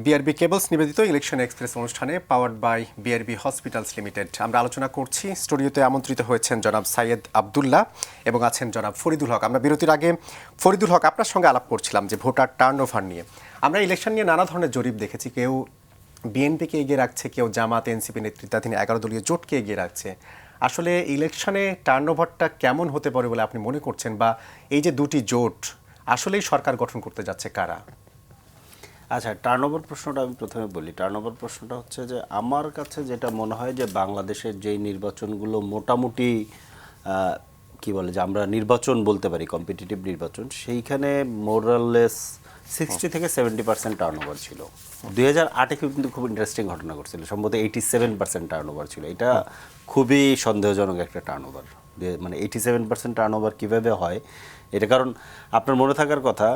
BRB cables নিবেদিত election express অনুষ্ঠানে powered by BRB hospitals limited আমরা আলোচনা করছি। স্টুডিওতে আমন্ত্রিত হয়েছেন জনাব সাইয়েদ আব্দুল্লাহ এবং আছেন জনাব ফরিদুল হক। আমরা বিরতির আগে ফরিদুল হক আপনার সঙ্গে আলাপ করছিলাম যে ভোটার টার্নওভার নিয়ে। আমরা ইলেকশন নিয়ে নানা ধরনের জরিপ দেখেছি, কেউ বিএনপিকে এগিয়ে রাখছে, কেউ জামাত এনসিপি নেতৃত্বাধীন 11 দলীয় জোটকে এগিয়ে রাখছে। আসলে ইলেকশনে টার্নওভারটা কেমন হতে পারে বলে আপনি মনে করছেন, বা এই যে দুটি জোট আসলেই সরকার গঠন করতে যাচ্ছে কারা? আচ্ছা, টার্নওভার প্রশ্নটা আমি প্রথমে বলি। টার্নওভার প্রশ্নটা হচ্ছে যে আমার কাছে যেটা মনে হয় যে বাংলাদেশের যেই নির্বাচনগুলো মোটামুটি কি বলে যে আমরা নির্বাচন বলতে পারি, কম্পিটিটিভ নির্বাচন, সেইখানে মোরাললেস 60 থেকে 70% টার্নওভার ছিল। 2008-এ কিন্তু খুব ইন্টারেস্টিং ঘটনা ঘটছিল, সম্ভবত 87% টার্নওভার ছিল। এটা খুবই সন্দেহজনক একটা টার্নওভার। মানে 87% টার্নওভার কীভাবে হয় এটা, কারণ আপনার মনে থাকার কথা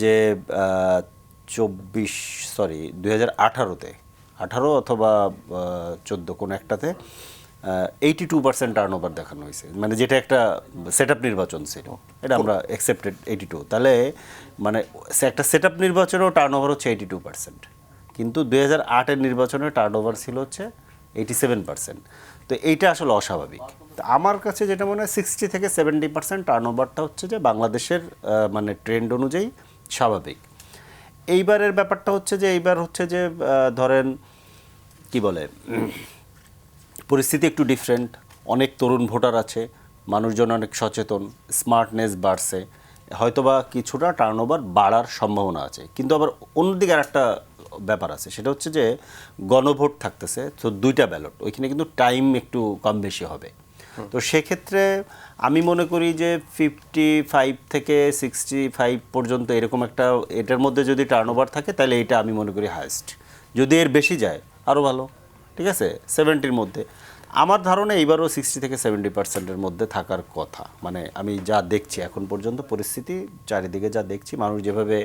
যে 2018-তে 18 অথবা 14 কোনো একটাতে 82% টার্নওভার দেখানো হয়েছে, মানে যেটা একটা সেট আপ নির্বাচন ছিল, এটা আমরা অ্যাকসেপ্টেড 82। তাহলে মানে একটা সেট আপ নির্বাচনেও টার্নওভার হচ্ছে 82%, কিন্তু 2008-এর নির্বাচনে টার্নওভার ছিল হচ্ছে 87%। তো এইটা আসলে অস্বাভাবিক। তো আমার কাছে যেটা মনে হয় 60 থেকে 70% টার্নওভারটা হচ্ছে যে বাংলাদেশের মানে ট্রেন্ড অনুযায়ী স্বাভাবিক। এইবারের ব্যাপারটা হচ্ছে যে এইবার হচ্ছে যে ধরেন কি বলে, পরিস্থিতি একটু ডিফারেন্ট, অনেক তরুণ ভোটার আছে, মানুষজন অনেক সচেতন, স্মার্টনেস বাড়ছে, হয়তোবা কিছুটা টার্নওভার বাড়ার সম্ভাবনা আছে। কিন্তু আবার অন্যদিকে আর একটা ব্যাপার আছে, সেটা হচ্ছে যে গণভোট থাকতেছে, তো 2টা ব্যালট, ওইখানে কিন্তু টাইম একটু কম বেশি হবে। তো সেক্ষেত্রে আমি মনে করি যে 55 থেকে 65 পর্যন্ত এরকম একটা, এটার মধ্যে যদি টার্নওভার থাকে তাহলে এটা আমি মনে করি হায়েস্ট। যদি এর বেশি যায় আরও ভালো, ঠিক আছে, 70-র মধ্যে। আমার ধারণা এইবারও 60 থেকে 70%-এর মধ্যে থাকার কথা। মানে আমি যা দেখছি এখন পর্যন্ত পরিস্থিতি, চারিদিকে যা দেখছি, মানুষ যেভাবে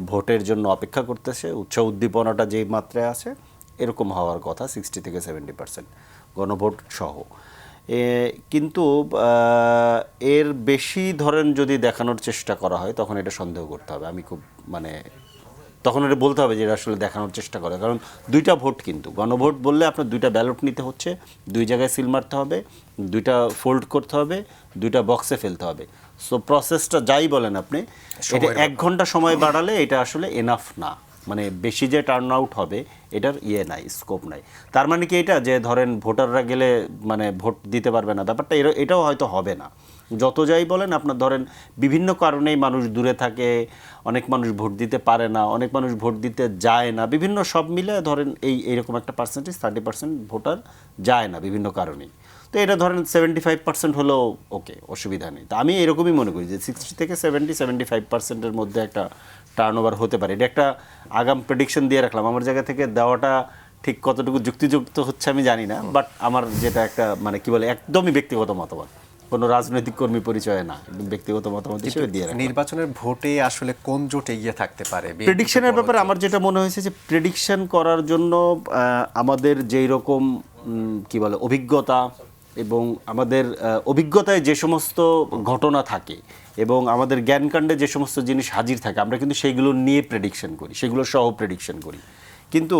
ভোটের জন্য অপেক্ষা করতেছে, উৎসাহ উদ্দীপনাটা যেই মাত্রায় আছে, এরকম হওয়ার কথা 60 থেকে 70% গণভোট সহ। কিন্তু এর বেশি ধরেন যদি দেখানোর চেষ্টা করা হয় তখন এটা সন্দেহ করতে হবে। আমি খুব মানে তখন এটা বলতে হবে যে এটা আসলে দেখানোর চেষ্টা করে, কারণ 2টা ভোট, কিন্তু গণভোট বললে আপনার 2টা ব্যালট নিতে হচ্ছে, 2 জায়গায় সিল মারতে হবে, 2টা ফোল্ড করতে হবে, 2টা বক্সে ফেলতে হবে। সো প্রসেসটা যাই বলেন আপনি, এটা 1 ঘন্টা সময় বাড়ালে এটা আসলে এনাফ না। মানে বেশি যে টার্ন আউট হবে এটার নাই, স্কোপ নাই। তার মানে কি এটা যে ধরেন ভোটাররা গেলে মানে ভোট দিতে পারবে না, ব্যাপারটা এটাও হয়তো হবে না। যত যাই বলেন আপনার ধরেন বিভিন্ন কারণেই মানুষ দূরে থাকে, অনেক মানুষ ভোট দিতে পারে না, অনেক মানুষ ভোট দিতে যায় না, বিভিন্ন সব মিলে ধরেন এইরকম একটা পার্সেন্টেজ 30% ভোটার যায় না বিভিন্ন কারণেই। তো এটা ধরেন 75% হলেও ওকে, অসুবিধা নেই। তো আমি এরকমই মনে করি যে 60 থেকে 75%-এর মধ্যে একটা টার্নওভার হতে পারে। এটা একটা আগাম প্রেডিকশন দিয়ে রাখলাম, আমার জায়গা থেকে দেওয়াটা ঠিক কতটুকু যুক্তিযুক্ত হচ্ছে আমি জানি না, বাট আমার যেটা একটা মানে কি বলে একদমই ব্যক্তিগত মতামত, কোনো রাজনৈতিক কর্মী পরিচয় না, ব্যক্তিগত মতামত হিসেবে দিয়ে রাখলাম। নির্বাচনের ভোটে আসলে কোন জোট এগিয়ে থাকতে পারে? প্রেডিকশনের ব্যাপারে আমার যেটা মনে হয়েছে যে প্রেডিকশন করার জন্য আমাদের যেই রকম কি বলে অভিজ্ঞতা, এবং আমাদের অভিজ্ঞতায় যে সমস্ত ঘটনা থাকে এবং আমাদের জ্ঞানকাণ্ডে যে সমস্ত জিনিস হাজির থাকে, আমরা কিন্তু সেইগুলো নিয়ে প্রেডিকশন করি, সেগুলো সহ প্রেডিকশন করি। কিন্তু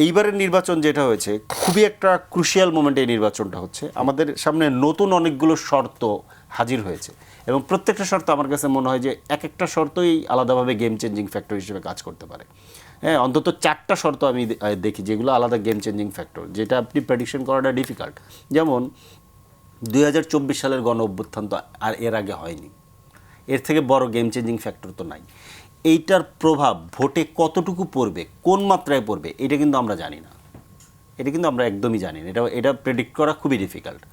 এইবারের নির্বাচন যেটা হয়েছে, খুবই একটা ক্রুশিয়াল মোমেন্টে এই নির্বাচনটা হচ্ছে, আমাদের সামনে নতুন অনেকগুলো শর্ত হাজির হয়েছে, এবং প্রত্যেকটা শর্ত আমার কাছে মনে হয় যে এক একটা শর্তই আলাদাভাবে গেম চেঞ্জিং ফ্যাক্টর হিসেবে কাজ করতে পারে। হ্যাঁ, অন্তত 4টা শর্ত আমি দেখি যেগুলো আলাদা গেম চেঞ্জিং ফ্যাক্টর, যেটা আপনি প্রেডিকশন করাটা ডিফিকাল্ট। যেমন 2024 সালের গণ অভ্যুত্থান তো আর এর আগে হয়নি, এর থেকে বড় গেম চেঞ্জিং ফ্যাক্টর তো নাই। এইটার প্রভাব ভোটে কতটুকু পড়বে, কোন মাত্রায় পড়বে, এটা কিন্তু আমরা জানি না, এটা কিন্তু আমরা একদমই জানি না, এটা প্রেডিক্ট করা খুবই ডিফিকাল্ট।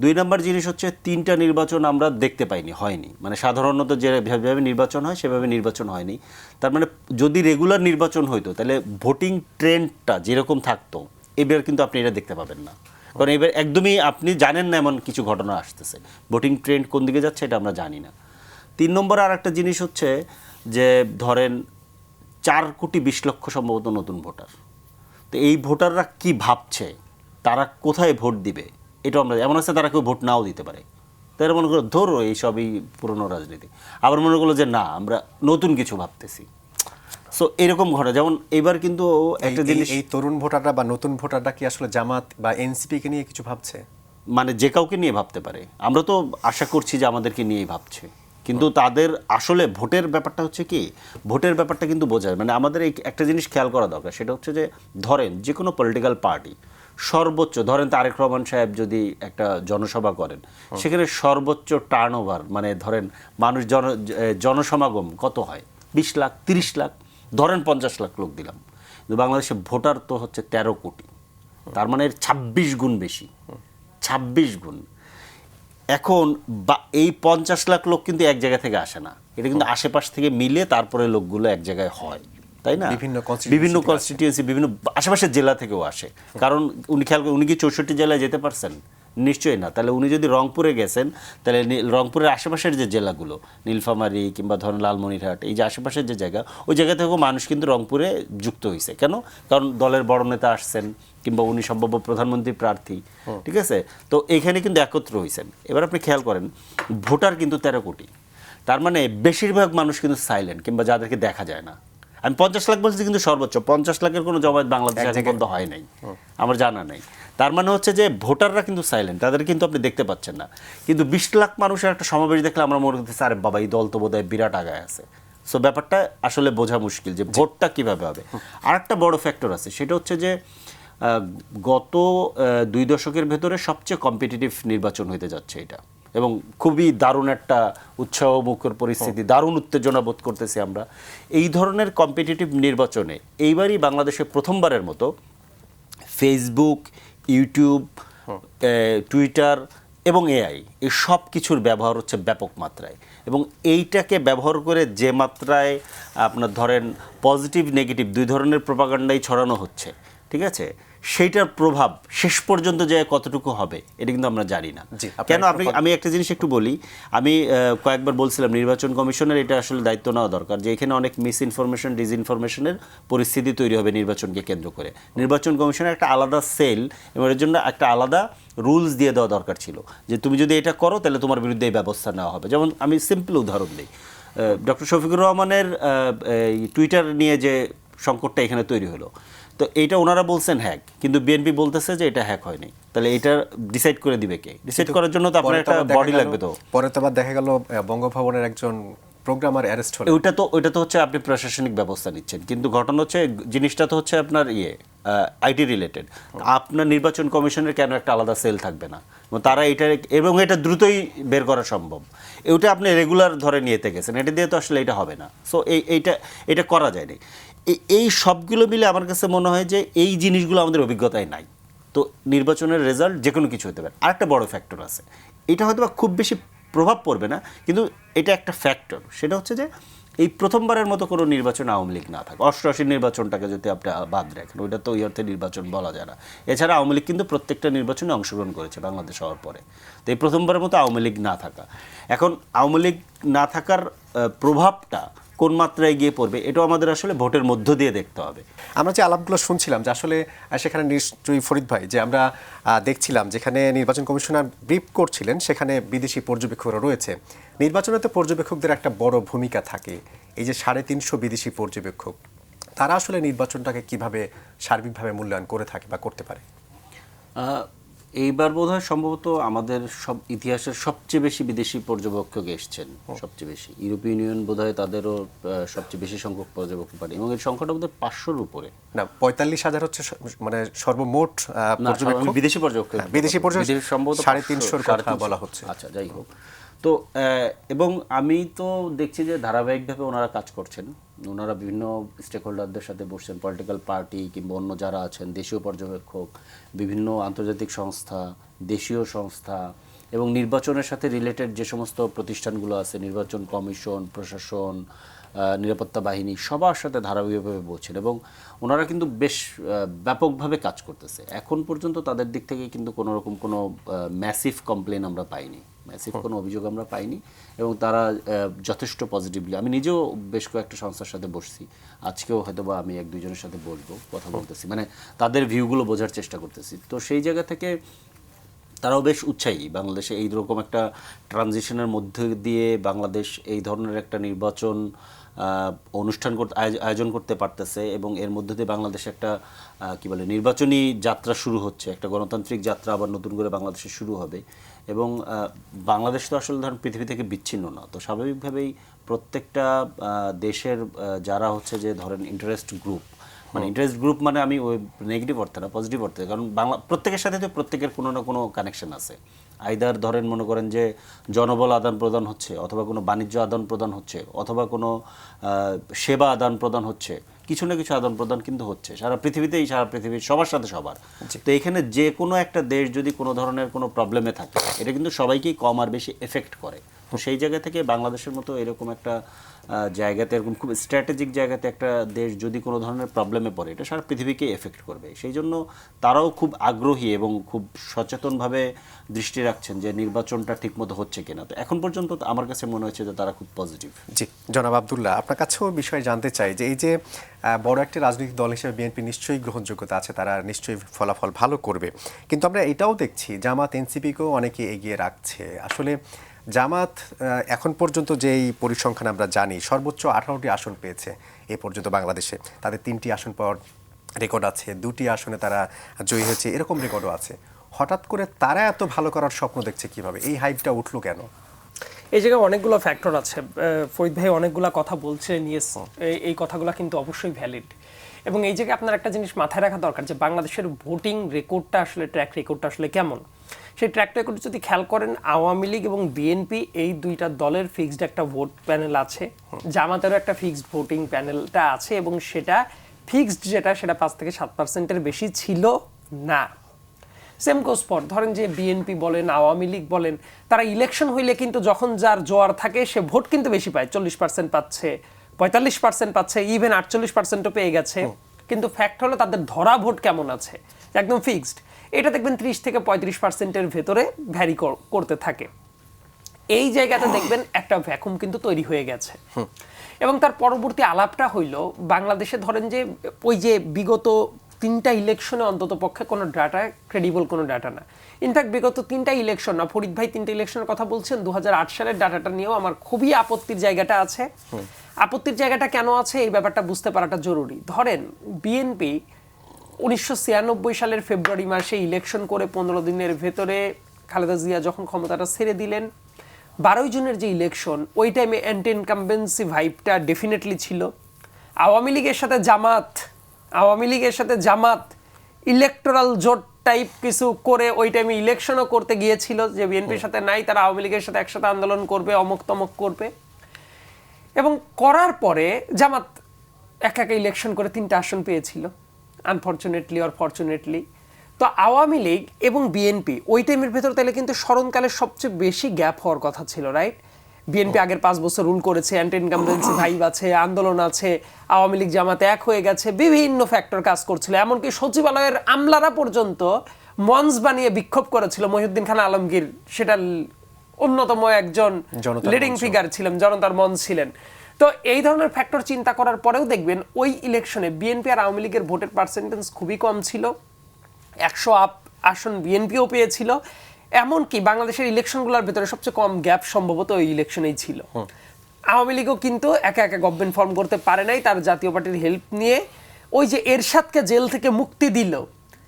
2 নম্বর জিনিস হচ্ছে 3টা নির্বাচন আমরা দেখতে পাইনি, হয়নি, মানে সাধারণত যেভাবে নির্বাচন হয় সেভাবে নির্বাচন হয়নি। তার মানে যদি রেগুলার নির্বাচন হইতো তাহলে ভোটিং ট্রেন্ডটা যেরকম থাকতো, এবার কিন্তু আপনি এটা দেখতে পাবেন না, কারণ এবার একদমই আপনি জানেন না এমন কিছু ঘটনা আসতেছে, ভোটিং ট্রেন্ড কোন দিকে যাচ্ছে এটা আমরা জানি না। 3 নম্বর আর একটা জিনিস হচ্ছে যে ধরেন 4,20,00,000 সম্ভবত নতুন ভোটার, তো এই ভোটাররা কি ভাবছে, তারা কোথায় ভোট দিবে, এটা আমরা, এমন আছে তারা কেউ ভোট নাও দিতে পারে, তারা মনে করো ধরো এইসবই পুরনো রাজনীতি, আবার মনে করলো যে না আমরা নতুন কিছু ভাবতেছি। সো এরকম ঘটনা, যেমন এবার কিন্তু একটা জিনিস, এই তরুণ ভোটাররা বা নতুন ভোটাররা কি আসলে জামাত বা এনসিপি কে নিয়ে কিছু ভাবছে? মানে যে কাউকে নিয়ে ভাবতে পারে, আমরা তো আশা করছি যে আমাদেরকে নিয়েই ভাবছে, কিন্তু তাদের আসলে ভোটের ব্যাপারটা হচ্ছে কি, ভোটের ব্যাপারটা কিন্তু বোঝায়, মানে আমাদের এই একটা জিনিস খেয়াল করা দরকার, সেটা হচ্ছে যে ধরেন যে কোনো পলিটিক্যাল পার্টি সর্বোচ্চ, ধরেন তারেক রহমান সাহেব যদি একটা জনসভা করেন, সেখানে সর্বোচ্চ টার্ন ওভার, মানে ধরেন মানুষ জনসমাগম কত হয়, 20 লাখ 30 লাখ, ধরেন 50 লাখ লোক দিলাম, কিন্তু বাংলাদেশে ভোটার তো হচ্ছে 13 কোটি, তার মানে 26 গুণ বেশি, 26 গুণ। এখন এই 50 লাখ লোক কিন্তু এক জায়গা থেকে আসে না, এটা কিন্তু আশেপাশ থেকে মিলে তারপরে লোকগুলো এক জায়গায় হয়, তাই না? বিভিন্ন কনস্টিটিউয়েন্সি, বিভিন্ন আশেপাশের জেলা থেকেও আসে। কারণ উনি খেয়াল করে, উনি কি 64 জেলায় যেতে পারছেন? নিশ্চয়ই না। তাহলে উনি যদি রংপুরে গেছেন, তাহলে রংপুরের আশেপাশের যে জেলাগুলো, নীলফামারী কিংবা ধরেন লালমনিরহাট, এই যে আশেপাশের যে জায়গা, ওই জায়গা থেকেও মানুষ কিন্তু রংপুরে যুক্ত হয়েছে। কেন? কারণ দলের বড় নেতা আসছেন, কিংবা উনি সম্ভাব্য প্রধানমন্ত্রী প্রার্থী, ঠিক আছে? তো এইখানে কিন্তু একত্র হয়েছেন। এবার আপনি খেয়াল করেন, ভোটার কিন্তু 13 কোটি, তার মানে বেশিরভাগ মানুষ কিন্তু সাইলেন্ট, কিংবা যাদেরকে দেখা যায় না। আমি 50 লাখ বলছি, কিন্তু সর্বোচ্চ 50 লাখের কোনো জমায়েত বাংলাদেশে এখন পর্যন্ত হয় নাই, আমার জানা নাই। তার মানে হচ্ছে যে ভোটাররা কিন্তু সাইলেন্ট, তাদের কিন্তু আপনি দেখতে পাচ্ছেন না। কিন্তু 20 লাখ মানুষের একটা সমাবেশ দেখলে আমরা মনে করতেছি, আরে বাবা, এই দল তো বোধহয় বিরাট আগায় আছে। সো ব্যাপারটা আসলে বোঝা মুশকিল যে ভোটটা কিভাবে হবে। আর একটা বড় ফ্যাক্টর আছে, সেটা হচ্ছে যে গত 2 দশকের ভেতরে সবচেয়ে কম্পিটিটিভ নির্বাচন হইতে যাচ্ছে এটা, এবং খুবই দারুণ একটা উৎসাহমুখর পরিস্থিতি, দারুণ উত্তেজনা বোধ করতেছি আমরা। এই ধরনের কম্পিটিটিভ নির্বাচনে এইবারই বাংলাদেশে প্রথমবারের মতো ফেসবুক, ইউটিউব, টুইটার এবং এআই, এই সব কিছুর ব্যবহার হচ্ছে ব্যাপক মাত্রায়, এবং এইটাকে ব্যবহার করে যে মাত্রায় আপনার ধরেন পজিটিভ নেগেটিভ দুই ধরনের প্রোপাগান্ডাই ছড়ানো হচ্ছে, ঠিক আছে, সেইটার প্রভাব শেষ পর্যন্ত যে কতটুকু হবে এটা কিন্তু আমরা জানি না। কেন আমি একটা জিনিস একটু বলি, আমি কয়েকবার বলছিলাম নির্বাচন কমিশনের এটা আসলে দায়িত্ব নেওয়া দরকার, যে এখানে অনেক মিস ইনফরমেশন, ডিসইনফরমেশনের পরিস্থিতি তৈরি হবে নির্বাচনকে কেন্দ্র করে। নির্বাচন কমিশনের একটা আলাদা সেল এবং এর জন্য একটা আলাদা রুলস দিয়ে দেওয়া দরকার ছিল, যে তুমি যদি এটা করো তাহলে তোমার বিরুদ্ধে এই ব্যবস্থা নেওয়া হবে। যেমন আমি সিম্পল উদাহরণ দিই, ডক্টর শফিকুর রহমানের টুইটার নিয়ে যে সংকটটা এখানে তৈরি হলো, তো এইটা ওনারা বলছেন হ্যাক, কিন্তু বিএনপি বলতেছে যে এটা হ্যাক হয়নি। তাহলে এটা ডিসাইড করে দিবে কে? ডিসাইড করার জন্য তো আপনার একটা বডি লাগবে। তো পরে তো আবার দেখা গেল বঙ্গভবনের একজন প্রোগ্রামার অ্যারেস্ট হলো। ওইটা তো হচ্ছে আপনি প্রশাসনিক ব্যবস্থা নিচ্ছেন, কিন্তু ঘটনা হচ্ছে জিনিসটা তো হচ্ছে আপনার আইটি রিলেটেড। আপনার নির্বাচন কমিশনের কেন একটা আলাদা সেল থাকবে না? তারা এটা, এবং এটা দ্রুতই বের করা সম্ভব। এটা আপনি রেগুলার ধরে নিয়েতে গেছেন, এটা দিয়ে তো আসলে এটা হবে না। সো এটা করা যায়নি। এই সবগুলো মিলে আমার কাছে মনে হয় যে এই জিনিসগুলো আমাদের অভিজ্ঞতায় নাই। তো নির্বাচনের রেজাল্ট যে কোনো কিছু হতে পারে। আরেকটা বড় ফ্যাক্টর আছে, এটা হয়তো বা খুব বেশি প্রভাব পড়বে না, কিন্তু এটা একটা ফ্যাক্টর। সেটা হচ্ছে যে এই প্রথমবারের মতো কোনো নির্বাচন আওয়ামী লীগ না থাকে। 88 নির্বাচনটাকে যদি আপনি বাদ রাখেন, ওইটা তো ওই অর্থে নির্বাচন বলা যায় না। এছাড়া আওয়ামী লীগ কিন্তু প্রত্যেকটা নির্বাচনে অংশগ্রহণ করেছে বাংলাদেশ হওয়ার পরে। তো এই প্রথমবারের মতো আওয়ামী লীগ না থাকা, এখন আওয়ামী লীগ না থাকার প্রভাবটা কোন মাত্রায় গিয়ে পড়বে, এটাও আমাদের আসলে ভোটের মধ্য দিয়ে দেখতে হবে। আমরা যে আলাপগুলো শুনছিলাম, যে আসলে সেখানে নিশ্চয়ই ফরিদ ভাই, যে আমরা দেখছিলাম যেখানে নির্বাচন কমিশনার ব্রিফ করছিলেন, সেখানে বিদেশি পর্যবেক্ষকরা রয়েছে। নির্বাচনে তো পর্যবেক্ষকদের একটা বড় ভূমিকা থাকে। এই যে 350 বিদেশি পর্যবেক্ষক, তারা আসলে নির্বাচনটাকে কিভাবে সার্বিকভাবে মূল্যায়ন করে থাকে বা করতে পারে? এইবার বোধহয় সম্ভবত আমাদের সব ইতিহাসের সবচেয়ে বেশি বিদেশি পর্যবেক্ষক এসছেন, সবচেয়ে বেশি। ইউরোপীয় ইউনিয়ন বোধহয় তাদেরও সবচেয়ে বেশি সংখ্যক পর্যবেক্ষক পারে, এবং এই সংখ্যাটা বোধহয় 500-র উপরে না, 45,000 হচ্ছে মানে সর্বমোট পর্যবেক্ষক, বিদেশি পর্যবেক্ষক। বিদেশি পর্যবেক্ষক সম্ভবত 350-র কথা বলা হচ্ছে। আচ্ছা, যাই হোক। তো এবং আমি তো দেখছি যে ধারাবাহিকভাবে ওনারা কাজ করছেন। ওনারা বিভিন্ন স্টেক হোল্ডারদের সাথে বসছেন, পলিটিক্যাল পার্টি কিংবা অন্য যারা আছেন, দেশীয় পর্যবেক্ষক, বিভিন্ন আন্তর্জাতিক সংস্থা, দেশীয় সংস্থা, এবং নির্বাচনের সাথে রিলেটেড যে সমস্ত প্রতিষ্ঠানগুলো আছে, নির্বাচন কমিশন, প্রশাসন, নিরাপত্তা বাহিনী, সবার সাথে ধারাবাহিকভাবে বলছেন, এবং ওনারা কিন্তু বেশ ব্যাপকভাবে কাজ করতেছে। এখন পর্যন্ত তাদের দিক থেকে কিন্তু কোনো রকম কোনো ম্যাসিভ কমপ্লেন আমরা পাইনি, ম্যাসিভ কোনো অভিযোগ আমরা পাইনি, এবং তারা যথেষ্ট পজিটিভলি, আমি নিজেও বেশ কয়েকটা সংস্থার সাথে বসছি, আজকেও হয়তো বা আমি 1-2 জনের সাথে বলবো, কথা বলতেছি, মানে তাদের ভিউগুলো বোঝার চেষ্টা করতেছি। তো সেই জায়গা থেকে তারাও বেশ উৎসাহী বাংলাদেশে এইরকম একটা ট্রানজিশনের মধ্যে দিয়ে বাংলাদেশ এই ধরনের একটা নির্বাচন অনুষ্ঠান করতে আয়োজন করতে পারতেছে এবং এর মধ্যে দিয়ে বাংলাদেশে একটা কি বলে নির্বাচনী যাত্রা শুরু হচ্ছে, একটা গণতান্ত্রিক যাত্রা আবার নতুন করে বাংলাদেশে শুরু হবে। এবং বাংলাদেশ তো আসলে ধরেন পৃথিবী থেকে বিচ্ছিন্ন না, তো স্বাভাবিকভাবেই প্রত্যেকটা দেশের যারা হচ্ছে যে ধরেন ইন্টারেস্ট গ্রুপ, মানে ইন্টারেস্ট গ্রুপ মানে আমি ওই নেগেটিভ অর্থে না, পজিটিভ অর্থে, কারণ বাংলা প্রত্যেকের সাথে তো প্রত্যেকের কোনো না কোনো কানেকশন আছে। আইদার ধরেন মনে করেন যে জনবল আদান প্রদান হচ্ছে, অথবা কোনো বাণিজ্য আদান প্রদান হচ্ছে, অথবা কোনো সেবা আদান প্রদান হচ্ছে, কিছু না কিছু আদান প্রদান কিন্তু হচ্ছে সারা পৃথিবীতেই, সারা পৃথিবীর সবার সাথে সবার। তো এখানে যে কোনো একটা দেশ যদি কোনো ধরনের কোনো প্রবলেমে থাকে, এটা কিন্তু সবাইকেই কম আর বেশি এফেক্ট করে। তো সেই জায়গা থেকে বাংলাদেশের মতো এরকম একটা জায়গাতে, এরকম খুব স্ট্র্যাটেজিক জায়গাতে একটা দেশ যদি কোনো ধরনের প্রবলেমে পড়ে, এটা সারা পৃথিবীকে এফেক্ট করবে। সেই জন্য তারাও খুব আগ্রহী এবং খুব সচেতনভাবে দৃষ্টি রাখছেন যে নির্বাচনটা ঠিকমতো হচ্ছে কিনা। তো এখন পর্যন্ত আমার কাছে মনে হচ্ছে যে তারা খুব পজিটিভ। জি, জনাব আব্দুল্লাহ, আপনার কাছেও বিষয় জানতে চাই যে এই যে বড় একটি রাজনৈতিক দল হিসেবে বিএনপি নিশ্চয়ই গ্রহণযোগ্যতা আছে, তারা নিশ্চয়ই ফলাফল ভালো করবে, কিন্তু আমরা এটাও দেখছি জামাত এনসিপিকেও অনেকে এগিয়ে রাখছে। আসলে জামাত এখন পর্যন্ত যেই পরিসংখ্যান আমরা জানি, সর্বোচ্চ 18টি আসন পেয়েছে এ পর্যন্ত বাংলাদেশে। তাদের 3টি আসন পাওয়ার রেকর্ড আছে, 2টি আসনে তারা জয়ী হয়েছে, এরকম রেকর্ডও আছে। হঠাৎ করে তারা এত ভালো করার স্বপ্ন দেখছে কিভাবে? এই হাইপটা উঠলো কেন? এই জায়গায় অনেকগুলো ফ্যাক্টর আছে। ফরিদ ভাই অনেকগুলো কথা বলছেন, ইয়েস, এই কথাগুলো কিন্তু অবশ্যই ভ্যালিড। এবং এই জায়গায় আপনার একটা জিনিস মাথায় রাখা দরকার যে বাংলাদেশের ভোটিং রেকর্ডটা আসলে, ট্র্যাক রেকর্ডটা আসলে কেমন। সেই ট্র্যাক রেকর্ড যদি খেয়াল করেন, আওয়ামী লীগ এবং বিএনপি এই দুইটা দলের ফিক্সড একটা ভোট প্যানেল আছে, জামাতেরও একটা ফিক্সড ভোটিং প্যানেলটা আছে, এবং সেটা ফিক্সড সেটা 5 থেকে 7% বেশি ছিল না। সেম গোস ফর, ধরেন যে বিএনপি বলেন, আওয়ামী লীগ বলেন, তারা ইলেকশন হইলে কিন্তু যখন যার জোয়ার থাকে সে ভোট কিন্তু বেশি পায়, 40% পাচ্ছে, 45% পাচ্ছে, ইভেন 48%ও পেয়ে গেছে। কিন্তু ফ্যাক্ট হলো তাদের ধরা ভোট কেমন আছে, একদম ফিক্সড। এটা দেখবেন 30 থেকে 35%-এর ভেতরে ভ্যারি করতে থাকে। এই জায়গাতে দেখবেন একটা ভ্যাকুম কিন্তু তৈরি হয়ে গেছে। এবং তার পরবর্তী আলাপটা হইল, বাংলাদেশে ধরেন যে ওই যে বিগত 3টা ইলেকশনে অন্তত পক্ষে কোনো ডাটা ক্রেডিবল কোনো ডাটা না। ইনফ্যাক্ট বিগত 3টা ইলেকশন না, ফরিদ ভাই 3টা ইলেকশনের কথা বলছেন, 2008 সালের ডাটাটা নিয়েও আমার খুবই আপত্তির জায়গাটা আছে। আপত্তির জায়গাটা কেন আছে এই ব্যাপারটা বুঝতে পারাটা জরুরি। ধরেন বিএনপি 1996 সালের ফেব্রুয়ারি মাসে ইলেকশন করে 15 দিনের ভেতরে খালেদা জিয়া যখন ক্ষমতাটা ছেড়ে দিলেন, 12 জুনের যে ইলেকশন, ওই টাইমে অ্যান্টি ইনকামবেন্সি ভাইবটা ডেফিনেটলি ছিল। আওয়ামী লীগের সাথে জামাত ইলেকটোরাল জোট টাইপ কিছু করে ওই টাইমে ইলেকশনও করতে গিয়েছিল, যে বিএনপির সাথে নাই, তারা আওয়ামী লীগের সাথে একসাথে আন্দোলন করবে, অমক তমক করবে। এবং করার পরে জামাত একা ইলেকশন করে 3টা আসন পেয়েছিল, আনফরচুনেটলি অর ফরচুনেটলি। তো আওয়ামী লীগ এবং বিএনপি ওই টাইমের ভেতর তাহলে কিন্তু স্মরণকালের সবচেয়ে বেশি গ্যাপ হওয়ার কথা ছিল, রাইট? বিএনপি আগের 5 বছর রুল করেছে, অ্যান্টি ইনকামবেন্সি ভাইব আছে, আন্দোলন আছে, আওয়ামী লীগ জামাতে এক হয়ে গেছে, বিভিন্ন ফ্যাক্টর কাজ করছিল। এমনকি সচিবালয়ের আমলারা পর্যন্ত মঞ্চ বানিয়ে বিক্ষোভ করেছিল। মহিউদ্দিন খান আলমগীর সেটা অন্যতম একজন লিডিং ফিগার ছিলেন, জনতার মঞ্চ ছিলেন। তো এই ধরনের ফ্যাক্টর চিন্তা করার পরেও দেখবেন ওই ইলেকশনে বিএনপি আর আওয়ামী লীগের ভোটের পার্সেন্টেজ খুবই কম ছিল। 100 আসন বিএনপিও পেয়েছিল। এমনকি বাংলাদেশের ইলেকশনগুলোর ভেতরে সবচেয়ে কম গ্যাপ সম্ভবত ওই ইলেকশনেই ছিল। আওয়ামী লীগও কিন্তু একা গভর্নমেন্ট ফর্ম করতে পারে নাই, তার জাতীয় পার্টির হেল্প নিয়ে। ওই যে এরশাদকে জেল থেকে মুক্তি দিল,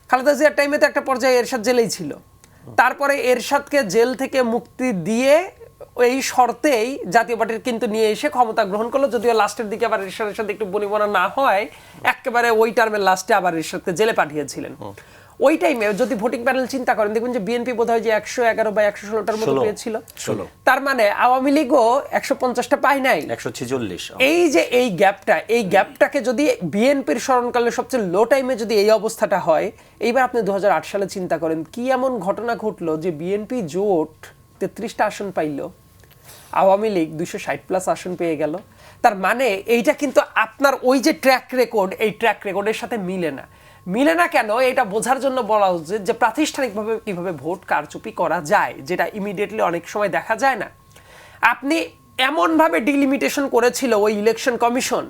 খালেদা জিয়ার টাইমে তো একটা পর্যায়ে এরশাদ জেলেই ছিল, তারপরে এরশাদকে জেল থেকে মুক্তি দিয়ে এই শর্তেই জাতীয় পার্টির কিন্তু নিয়ে এসে ক্ষমতা গ্রহণ করলো। যদিও লাস্টের দিকে আবার এরশাদের সাথে একটু বনিবনা না হয়, একেবারে ওই টার্মের লাস্টে আবার এরশাদকে জেলে পাঠিয়েছিলেন। ওই টাইমে যদি ভোটিং প্যানেল চিন্তা করেন, দেখবেন যে বিএনপি বোধহয় যে 111 বা 116টার মতো পেয়েছিল, তার মানে আওয়ামী লীগও 150টা পায় নাই, 146। এই যে এই গ্যাপটাকে যদি বিএনপির স্মরণকালে সবচেয়ে লো টাইমে যদি এই অবস্থাটা হয়, এইবার আপনি 2008 সালে চিন্তা করেন কি এমন ঘটনা ঘটলো যে বিএনপি জোট 33টা আসন পাইল, আওয়ামী লীগ 260+ আসন পেয়ে গেল। তার মানে এইটা কিন্তু আপনার ওই যে ট্র্যাক রেকর্ড, এই ট্র্যাক রেকর্ডের সাথে মিলে না কেন এটা বোঝার জন্য বলা উচিত যে প্রাতিষ্ঠানিকভাবে কিভাবে ভোট কারচুপি করা যায়, যেটা ইমিডিয়েটলি অনেক সময় দেখা যায় না। আপনি এমনভাবে ডিলিমিটেশন করেছিল ওই ইলেকশন কমিশন,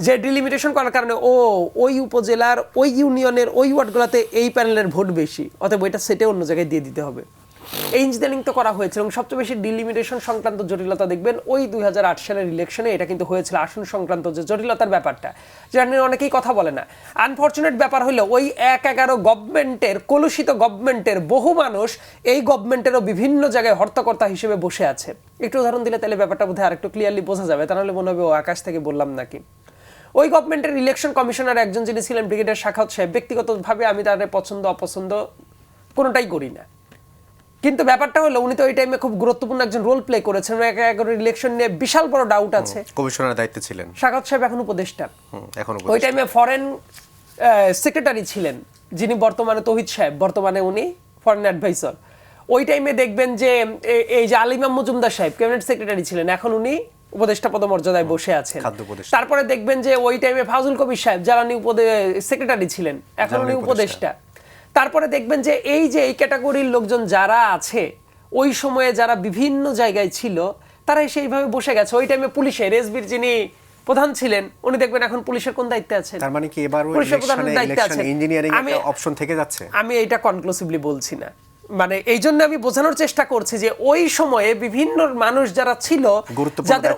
যে ডিলিমিটেশন করার কারণে ওই উপজেলার ওই ইউনিয়নের ওই ওয়ার্ডগুলোতে এই প্যানেলের ভোট বেশি, অতএব ওইটা সেটে অন্য জায়গায় দিয়ে দিতে হবে। এই ইঞ্জিনিয়ারিং তো করা হয়েছে এবং সবচেয়ে বেশি ডিলিমিটেশন সংক্রান্ত জটিলতা দেখবেন ওই 2008 সালের ইলেকশনে এটা কিন্তু হয়েছিল আসন সংক্রান্ত যে জটিলতার ব্যাপারটা, যেটা নিয়ে অনেকেই কথা বলে না। আনফরচুনেট ব্যাপার হলো ওই 1-11 গভর্নমেন্টের কলুষিত গভর্নমেন্টের বহু মানুষ এই গভর্নমেন্টেরও বিভিন্ন জায়গায় হর্তাকর্তা হিসেবে বসে আছে। একটু উদাহরণ দিলে তাহলে ব্যাপারটা বোধহয় আরেকটু ক্লিয়ারলি বোঝা যাবে, তাহলে মনে হবে ও আকাশ থেকে বললাম নাকি। ওই গভর্নমেন্টের ইলেকশন কমিশনার একজন যিনি ছিলেন ব্রিগেডিয়ার সাখাওয়াত সাহেব, ব্যক্তিগতভাবে আমি তাদের পছন্দ অপছন্দ কোনোটাই করি না, কিন্তু ব্যাপারটা হলো উনি তো ওই টাইমে খুব গুরুত্বপূর্ণ একজন রোল প্লে করেছেন। 1-11 ইলেকশন নিয়ে বিশাল বড় ডাউট আছে। কমিশনারের দায়িত্বে ছিলেন সাখাওয়াত সাহেব এখন উপদেষ্টা, এখন ওই টাইমে ফরেন সেক্রেটারি ছিলেন যিনি বর্তমানে তৌহিদ সাহেব, বর্তমানে উনি ফরেন অ্যাডভাইসর। ওই টাইমে দেখবেন যে এই যে আলিমাম মজুমদার সাহেব ক্যাবিনেট সেক্রেটারি ছিলেন, এখন উনি উপদেষ্টা পদমর্যাদায় বসে আছেন। তারপরে দেখবেন যে ওই টাইমে ফাজুল কবির সাহেব জ্বালানি সেক্রেটারি ছিলেন, এখন উনি উপদেষ্টা। তারপরে দেখবেন যে এই ক্যাটাগরির লোকজন যারা আছে ওই সময়ে যারা বিভিন্ন জায়গায় ছিল তারা সেইভাবে বসে গেছে। ওই টাইমে পুলিশের এসবির যিনি প্রধান ছিলেন উনি দেখবেন এখন পুলিশের কোন দায়িত্বে আছেন। তার মানে কি এবার ওই ইলেকশনে ইঞ্জিনিয়ারিং একটা অপশন থেকে যাচ্ছে? আমি এটা কনক্লুসিভলি বলছি না, মানে এই জন্য আমি বোঝানোর চেষ্টা করছি যে ওই সময়ে বিভিন্ন মানুষ যারা ছিল যাদের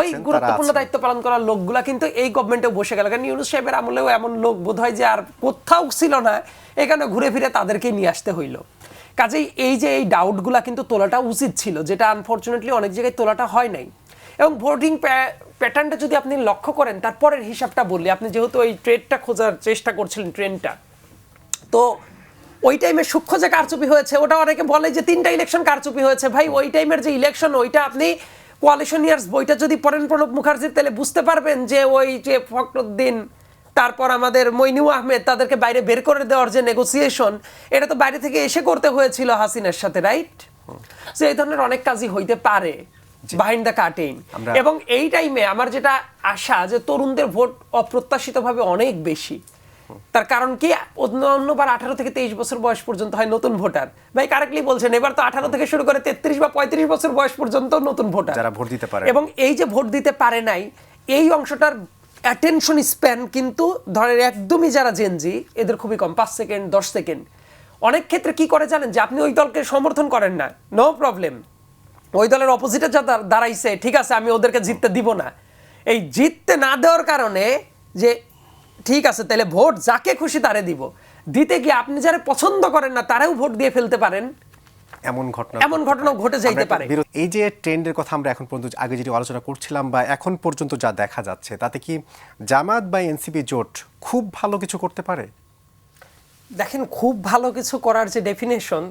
ওই গুরুত্বপূর্ণ দায়িত্ব পালন করার লোকগুলা কিন্তু এই গভর্নমেন্টে বসে গেল। কারণ ইউনূস সাহেবের আমলেও এমন লোক বোধহয় যে আর কোথাও ছিল না, এখানে ঘুরে ফিরে তাদেরকে নিয়ে আসতে হইলো। কাজেই এই যে এই ডাউটগুলা কিন্তু তোলাটা উচিত ছিল, যেটা আনফরচুনেটলি অনেক জায়গায় তোলাটা হয় নাই। এবং ভোটিং প্যাটার্নটা যদি আপনি লক্ষ্য করেন, তারপরের হিসাবটা বললি, আপনি যেহেতু ওই ট্রেডটা খোঁজার চেষ্টা করছিলেন ট্রেনটা, তো ওই টাইমে সূক্ষ্ম যে কারচুপি হয়েছে ওটা অনেকে বলে যে 3টা ইলেকশন কারচুপি হয়েছে। ভাই ওই টাইমের যে ইলেকশন ওইটা আপনি কোয়ালিশন ইয়ার্স বইটা যদি পড়েন প্রণব মুখার্জির, তাহলে বুঝতে পারবেন যে ওই যে ফখরুদ্দিন তারপর আমাদের মইনু আহমেদ তাদেরকে বাইরে বের করে দেওয়ার যে নেগোসিয়েশন, এটা তো বাইরে থেকে এসে করতে হয়েছিল হাসিনার সাথে, রাইট? সো এই ধরনের অনেক কাজই হইতে পারে বিহাইন্ড দ্য কার্টেন। এবং এই টাইমে আমার যেটা আশা যে তরুণদের ভোট অপ্রত্যাশিতভাবে অনেক বেশি। তার কারণ কি, অন্যবার 18 থেকে 23 বছর বয়স পর্যন্ত হয় নতুন ভোটার। ভাই কারেক্টলি বলছেন, এবার তো 18 থেকে শুরু করে 33 বা 35 বছর বয়স পর্যন্ত নতুন ভোটার যারা ভোট দিতে পারে। এবং এই যে ভোট দিতে পারে নাই এই অংশটার অ্যাটেনশন স্প্যান কিন্তু ধরেন একদমই যারা জেনজি এদের খুবই কম, 5 সেকেন্ড 10 সেকেন্ড। অনেক ক্ষেত্রে কি করে জানেন, যে আপনি ওই দলকে সমর্থন করেন না, নো প্রবলেম, ওই দলের অপোজিটে যা দাঁড়াইছে ঠিক আছে আমি ওদেরকে জিততে দিব না। এই জিততে না দেওয়ার কারণে যে ঠিক আছে তাহলে ভোট যাকে খুশি তারে দিব, দিতে গিয়ে আপনি যারা পছন্দ করেন না তারাও ভোট দিয়ে ফেলতে পারেন, এমন ঘটনা ঘটে যাইতে পারে। এই যে ট্রেন্ডের কথা আমরা এখন পর্যন্ত আগে যেটি আলোচনা করছিলাম বা এখন পর্যন্ত যা দেখা যাচ্ছে, তাতে কি জামাত বা এনসিপি জোট খুব ভালো কিছু করতে পারে? দেখেন, খুব ভালো কিছু করার যে ডেফিনেশন,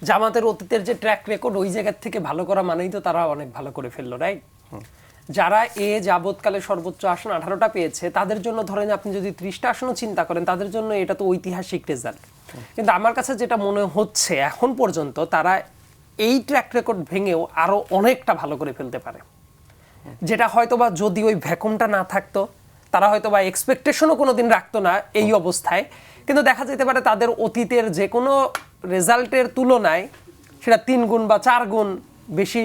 জামাতের অতীতের যে ট্র্যাক রেকর্ড ওই জায়গা থেকে ভালো করা মানেই তো তারা অনেক ভালো করে ফেললো, রাইট? যারা যাবৎকালে সর্বোচ্চ আসন 18টা পেয়েছে তাদের জন্য ধরেন আপনি যদি 30টা আসনও চিন্তা করেন তাদের জন্য এটা তো ঐতিহাসিক রেজাল্ট। কিন্তু আমার কাছে যেটা মনে হচ্ছে এখন পর্যন্ত তারা এই ট্র্যাক রেকর্ড ভেঙেও আরো অনেকটা ভালো করে ফেলতে পারে, যেটা হয়তোবা যদি ওই ভ্যাকুমটা না থাকতো তারা হয়তোবা এক্সপেকটেশনও কোনোদিন রাখতো না এই অবস্থায়। কিন্তু দেখা যেতে পারে তাদের অতীতের যে কোনো রেজাল্টের তুলনায় সেটা 3 গুণ বা 4 গুণ বেশি